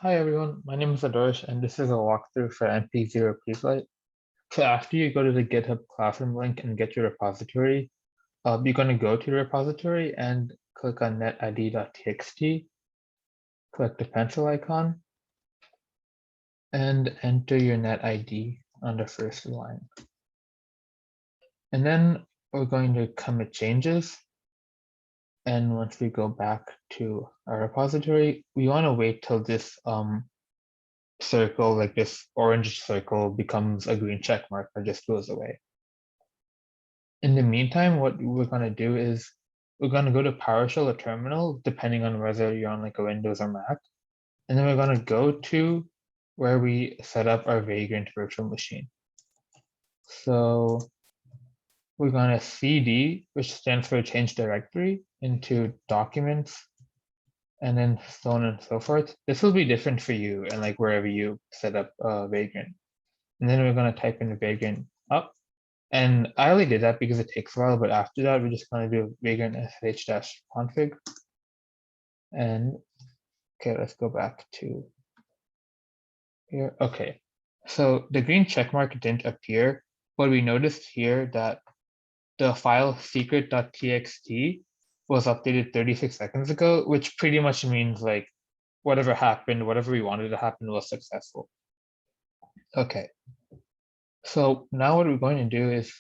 Hi everyone, my name is Adarsh and this is a walkthrough for MP0 Preflight. So after you go to the GitHub Classroom link and get your repository, you're going to go to the repository and click on netid.txt, click the pencil icon, and enter your net ID on the first line. And then we're going to commit changes. And once we go back to our repository, we want to wait till this circle, like this orange circle, becomes a green check mark or just goes away. In the meantime, what we're going to do is we're going to go to PowerShell or terminal, depending on whether you're on like a Windows or Mac. And then we're going to go to where we set up our Vagrant virtual machine. So we're going to CD, which stands for change directory, into documents, and then so on and so forth. This will be different for you and like wherever you set up Vagrant. And then we're going to type in Vagrant up. And I only did that because it takes a while, but after that, we're just going to do vagrant sh-config. And okay, let's go back to here. Okay, so the green check mark didn't appear, but we noticed here that the file secret.txt was updated 36 seconds ago, which pretty much means like whatever happened, whatever we wanted to happen was successful. Okay, so now what we're going to do is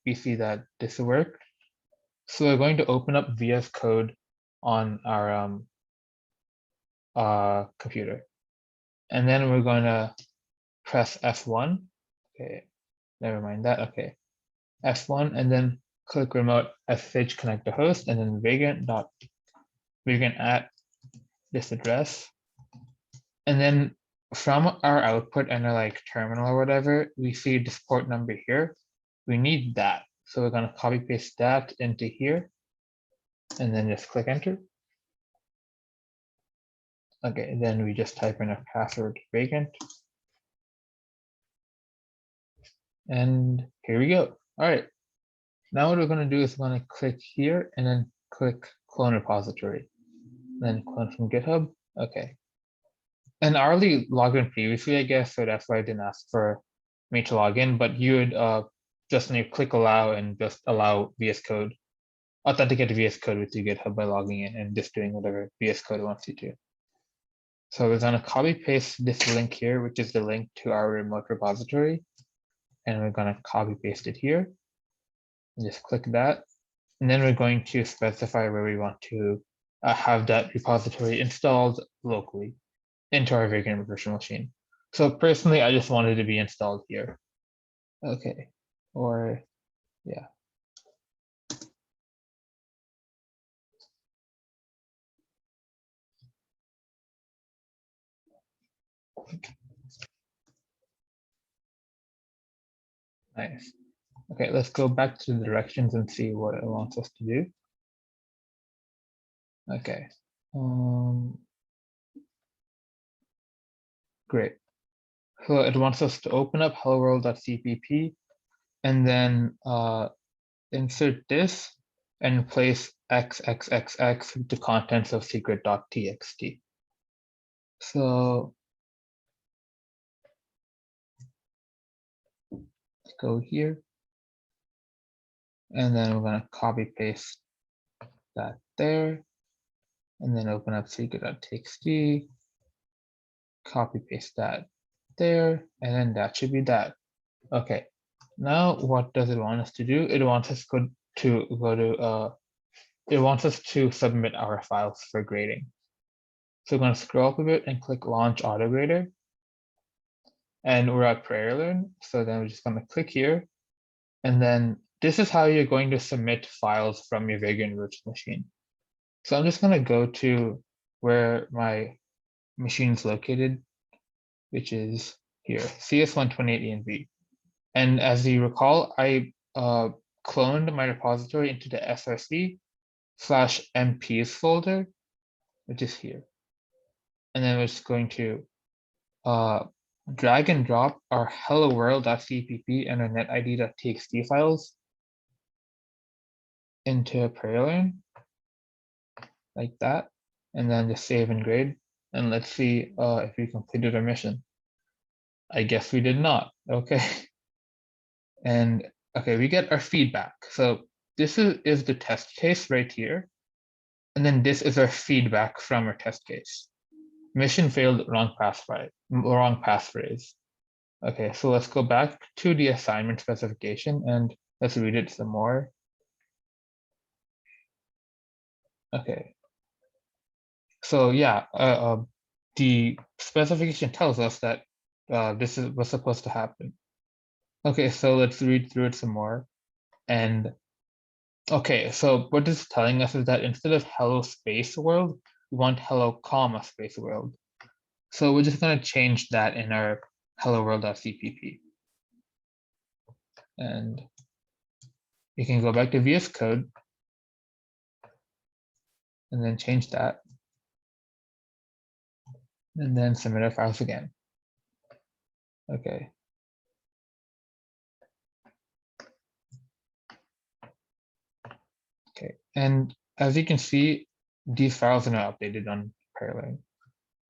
we see that this worked. So we're going to open up VS Code on our computer. And then we're going to press F1. Okay, never mind that. Okay, F1 and then click remote SSH connect to host and then vagrant at this address. And then from our output and our like terminal or whatever, we see this port number here. We need that. So we're going to copy paste that into here and then just click enter. Okay, then we just type in a password vagrant. And here we go. All right. Now what we're going to do is we're going to click here and then click clone repository. Then clone from GitHub. Okay. And I already logged in previously, I guess, so that's why I didn't ask for me to log in, but you would just need to click allow and just allow VS Code, authenticate VS Code with your GitHub by logging in and just doing whatever VS Code wants you to. So we're going to copy paste this link here, which is the link to our remote repository. And we're going to copy paste it here. And just click that. And then we're going to specify where we want to have that repository installed locally into our Vagrant virtual machine. So personally, I just wanted to be installed here. Okay, or yeah. Nice. Okay, let's go back to the directions and see what it wants us to do. Okay. Great. So it wants us to open up helloworld.cpp and then insert this and place xxxx to contents of secret.txt. So go here. And then we're going to copy paste that there. And then open up secret.txt, copy paste that there, and then that should be that. Okay, now what does it want us to do? It wants us it wants us to submit our files for grading. So we're going to scroll up a bit and click launch autograder. And we're at PrayerLearn. So then we're just going to click here. And then this is how you're going to submit files from your Vagrant virtual machine. So I'm just going to go to where my machine is located, which is here, CS128ENV. And as you recall, I cloned my repository into the src/mps folder, which is here. And then we're just going to drag and drop our hello world.cpp and our netid.txt files into PrayerLearn like that, and then just save and grade. And let's see if we completed our mission. I guess we did not. Okay. And okay, we get our feedback. So this is the test case right here. And then this is our feedback from our test case. Mission failed, wrong passphrase. Okay, so let's go back to the assignment specification and let's read it some more. Okay. So yeah, the specification tells us that this is what's supposed to happen. Okay, so let's read through it some more. And okay, so what this is telling us is that instead of hello space world, we want hello comma space world. So we're just going to change that in our hello world.cpp. And you can go back to VS Code and then change that. And then submit our files again. Okay. Okay, and as you can see, these files are now updated on Parallel.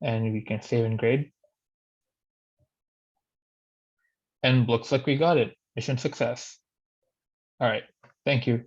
And we can save and grade. And looks like we got it. Mission success. All right, thank you.